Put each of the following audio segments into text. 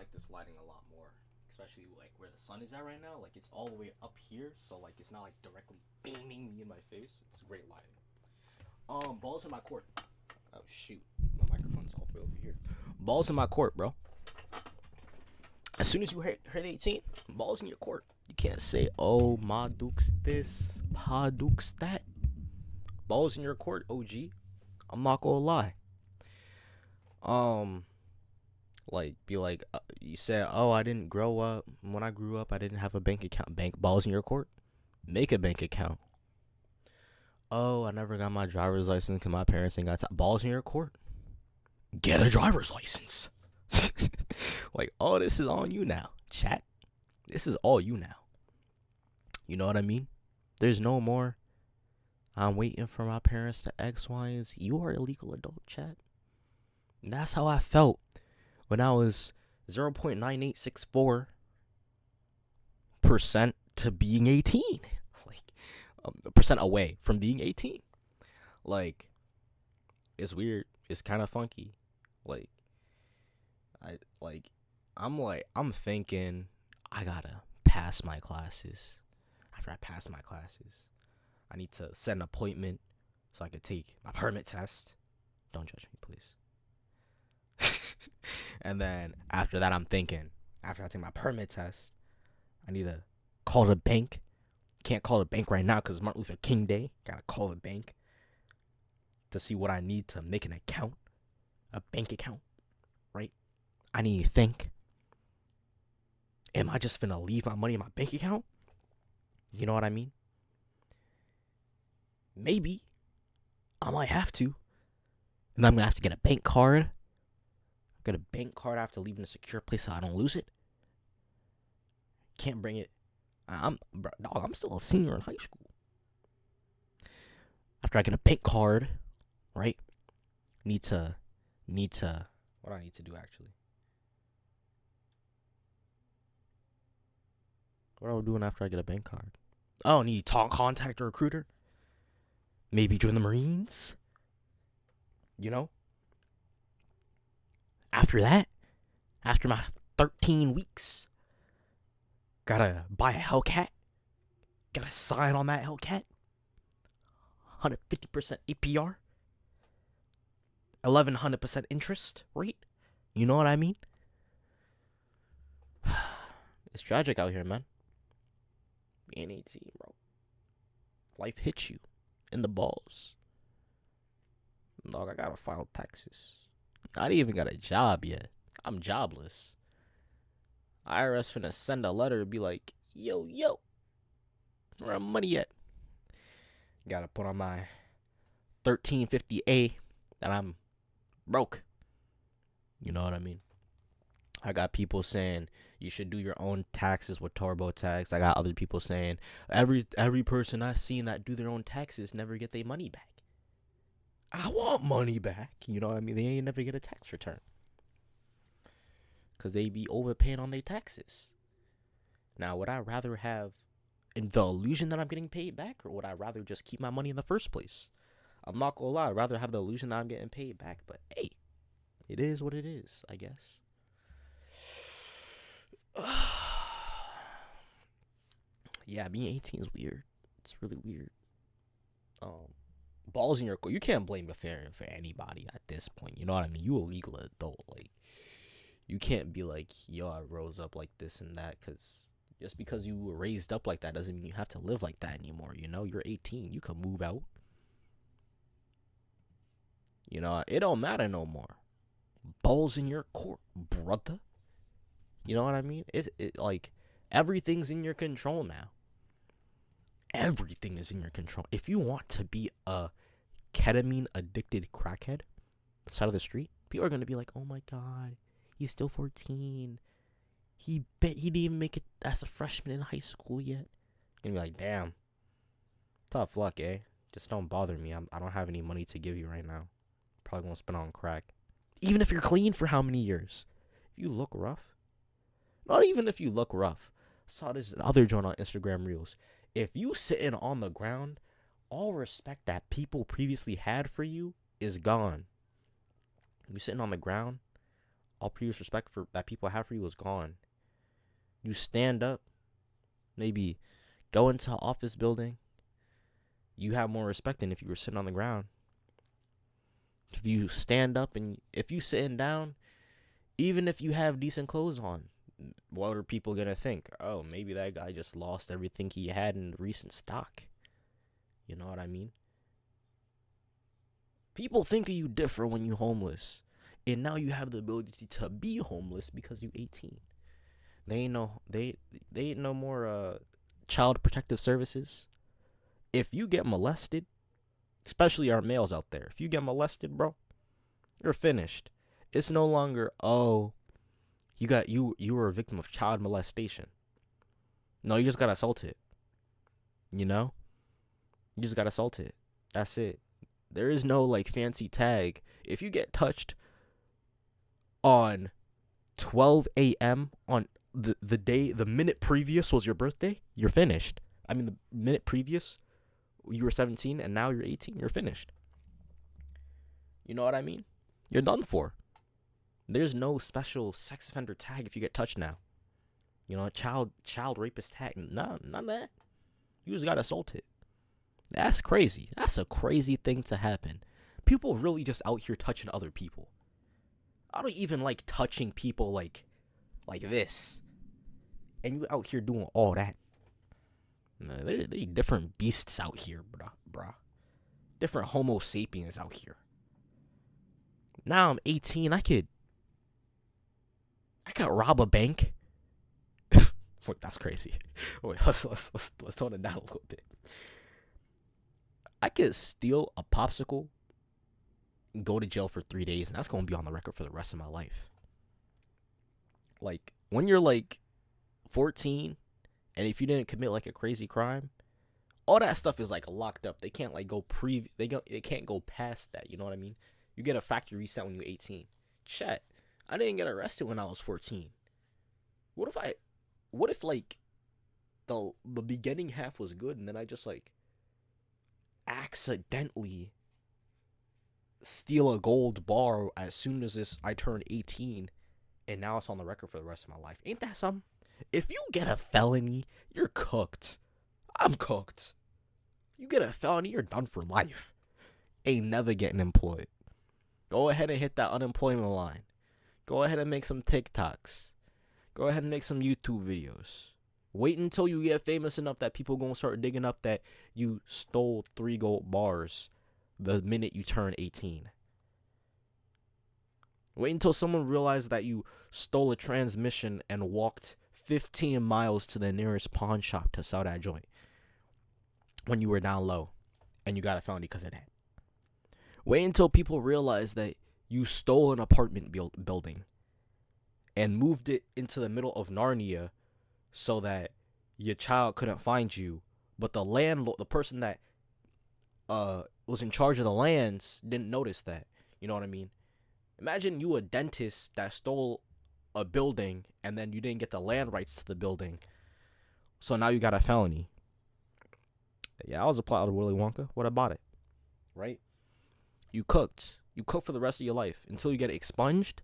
like this lighting a lot more, especially like where the sun is at right now. Like it's all the way up here, so like it's not like directly beaming me in my face. It's great lighting. Balls in my court. Oh shoot, my microphone's all the way over here. Balls in my court, bro. As soon as you hit 18, balls in your court. You can't say, "Oh, Ma Duke's this, Pa Duke's that." Balls in your court, OG. I'm not gonna lie. Um, like be like you said, "Oh, I didn't grow up. When I grew up, I didn't have a bank account." Bank balls in your court. Make a bank account. Oh, I never got my driver's license because my parents ain't got balls in your court. Get a driver's license. Like, oh, this is on you now, chat. This is all you now. You know what I mean? There's no more. I'm waiting for my parents to X, Y, and Z. You are a legal adult, chat. And that's how I felt when I was 0.9864% to being 18. Like, percent away from being 18. Like, it's weird. It's kind of funky. Like, I'm thinking I gotta pass my classes. After I pass my classes, I need to set an appointment so I could take my permit test. Don't judge me, please. And then after that, I'm thinking, after I take my permit test, I need to call the bank. Can't call the bank right now because it's Martin Luther King Day. Gotta call the bank to see what I need to make an account, a bank account, right? I need to think, am I just finna leave my money in my bank account? You know what I mean? Maybe I might have to. And I'm gonna have to get a bank card. Get a bank card. I have to leave in a secure place so I don't lose it. Can't bring it. I'm still a senior in high school. After I get a bank card, right? Need to. What do I need to do actually? What am I doing after I get a bank card? Oh, need to contact a recruiter. Maybe join the Marines. You know? After that, after my 13 weeks, gotta buy a Hellcat. Gotta sign on that Hellcat. 150% APR. 1100% interest rate. You know what I mean? It's tragic out here, man. Being 18, bro. Life hits you in the balls. Dog, I gotta file taxes. I didn't even got a job yet. I'm jobless. IRS finna send a letter and be like, yo, where my money at? Gotta put on my 1350A that I'm broke. You know what I mean? I got people saying you should do your own taxes with TurboTax. I got other people saying every person I seen that do their own taxes never get their money back. I want money back. You know what I mean? They ain't never get a tax return. Because they be overpaying on their taxes. Now, would I rather have the illusion that I'm getting paid back, or would I rather just keep my money in the first place? I'm not gonna lie. I'd rather have the illusion that I'm getting paid back. But hey, it is what it is, I guess. Yeah, being 18 is weird. It's really weird. Balls in your court. You can't blame the parent for anybody at this point. You know what I mean? You a legal adult. Like, you can't be like, yo, I rose up like this and that. Because just because you were raised up like that doesn't mean you have to live like that anymore. You know, you're 18. You can move out. You know, it don't matter no more. Balls in your court, brother. You know what I mean? It like, everything's in your control now. Everything is in your control. If you want to be a ketamine addicted crackhead side of the street, people are gonna be like, oh my god, he's still 14. He didn't even make it as a freshman in high school yet. You're gonna be like, damn, tough luck, eh? Just don't bother me. I don't have any money to give you right now. Probably gonna spend on crack. Even if you're clean for how many years? If you look rough. Not even if you look rough. Saw this other joint on Instagram Reels. If you sitting on the ground, all respect that people previously had for you is gone. You sitting on the ground, All previous respect for that people have for you is gone. You stand up, maybe go into an office building. You have more respect than if you were sitting on the ground. If you stand up and if you sitting down, even if you have decent clothes on, what are people gonna think? Oh, maybe that guy just lost everything he had in recent stock. You know what I mean? People think of you different when you homeless. And now you have the ability to be homeless because you 18. They ain't no more child protective services. If you get molested, especially our males out there, if you get molested, bro, you're finished. It's no longer, oh, you were a victim of child molestation. No, you just got assaulted. You know? You just got assaulted. That's it. There is no like fancy tag. If you get touched on 12 a.m. on the minute previous was your birthday, you're finished. I mean, the minute previous, you were 17 and now you're 18, you're finished. You know what I mean? You're done for. There's no special sex offender tag if you get touched now. You know, child rapist tag. None of that. You just got assaulted. That's crazy. That's a crazy thing to happen. People really just out here touching other people. I don't even like touching people like this. And you out here doing all that. They're different beasts out here, bruh. Different Homo sapiens out here. Now I'm 18. I could rob a bank. Wait, that's crazy. Wait, let's tone it down a little bit. I could steal a popsicle and go to jail for 3 days, and that's gonna be on the record for the rest of my life. Like, when you're like 14, and if you didn't commit like a crazy crime, all that stuff is like locked up. They can't like go they can't go past that. You know what I mean? You get a factory reset when you're 18. Chat. I didn't get arrested when I was 14. What if like the beginning half was good and then I just like accidentally steal a gold bar as soon as I turned 18 and now it's on the record for the rest of my life? Ain't that something? If you get a felony, you're cooked. I'm cooked. You get a felony, you're done for life. Ain't never getting employed. Go ahead and hit that unemployment line. Go ahead and make some TikToks. Go ahead and make some YouTube videos. Wait until you get famous enough that people gonna start digging up that you stole 3 gold bars the minute you turn 18. Wait until someone realizes that you stole a transmission and walked 15 miles to the nearest pawn shop to sell that joint when you were down low and you got a felony because of that. Wait until people realize that you stole an apartment building and moved it into the middle of Narnia so that your child couldn't find you, but the landlord, the person that was in charge of the lands, didn't notice that. You know what I mean? Imagine you a dentist that stole a building and then you didn't get the land rights to the building, so now you got a felony. Yeah, that was a plot of Willy Wonka. What about it? Right? You cooked for the rest of your life until you get expunged.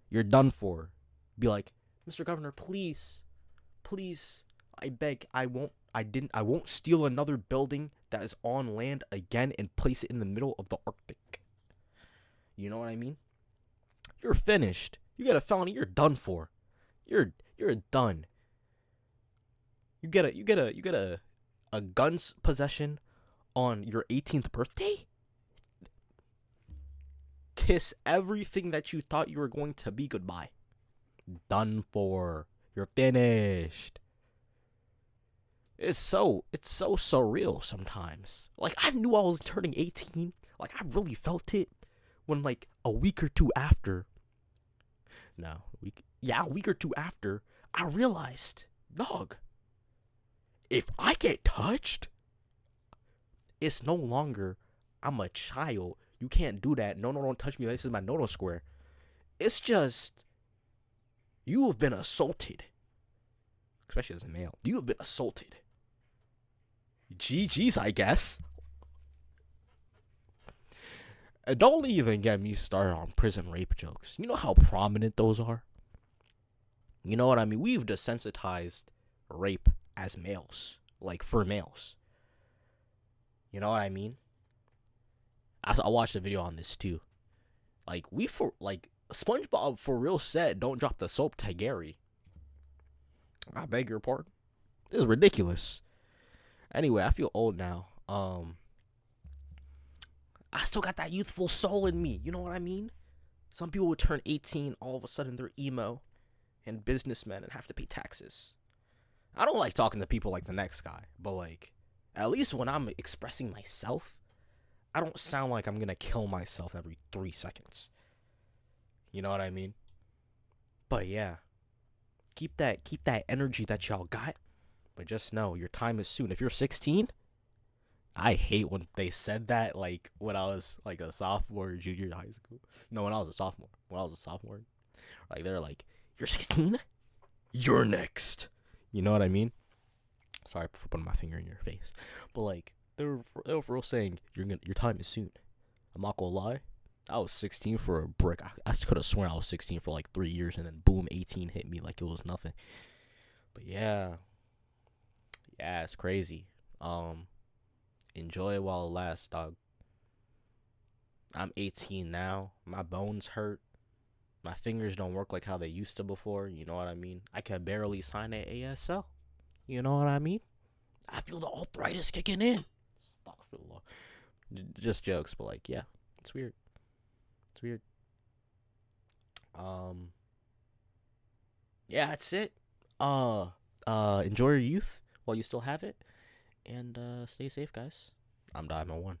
You're done for. Be like, Mr. Governor, please, I beg, I won't steal another building that is on land again and place it in the middle of the Arctic. You know what I mean? You're finished. You get a felony, you're done for. You're done. You get a gun's possession on your 18th birthday? Kiss everything that you thought you were going to be goodbye. Done for. You're finished. It's so surreal sometimes. Like, I knew I was turning 18. Like, I really felt it when like a week or two after, I realized, dog, if I get touched, it's no longer I'm a child. You can't do that. No, don't touch me. This is my no square. It's just, you have been assaulted. Especially as a male. You have been assaulted. GG's, I guess. And don't even get me started on prison rape jokes. You know how prominent those are? You know what I mean? We've desensitized rape as males, like for males. You know what I mean? I watched a video on this too. Like SpongeBob for real said, "Don't drop the soap to Gary." I beg your pardon. This is ridiculous. Anyway, I feel old now. I still got that youthful soul in me. You know what I mean? Some people would turn 18, all of a sudden they're emo and businessmen and have to pay taxes. I don't like talking to people like the next guy, but like, at least when I'm expressing myself, I don't sound like I'm gonna kill myself every 3 seconds. You know what I mean? But yeah, keep that energy that y'all got. But just know your time is soon. If you're 16, I hate when they said that, like when I was like a sophomore or junior in high school. No, when I was a sophomore. Like they're like, "You're 16? You're next." You know what I mean? Sorry for putting my finger in your face, but like they were for real saying your time is soon. I'm not gonna lie. I was 16 for a brick. I could have sworn I was 16 for like 3 years, and then boom, 18 hit me like it was nothing. But yeah, it's crazy. Enjoy it while it lasts, dog. I'm 18 now. My bones hurt. My fingers don't work like how they used to before. You know what I mean? I can barely sign an ASL. You know what I mean? I feel the arthritis kicking in. Astaghfirullah. Just jokes, but like, yeah, it's weird. It's weird. Yeah, that's it. Enjoy your youth while you still have it, and stay safe, guys. I'm Diamond One.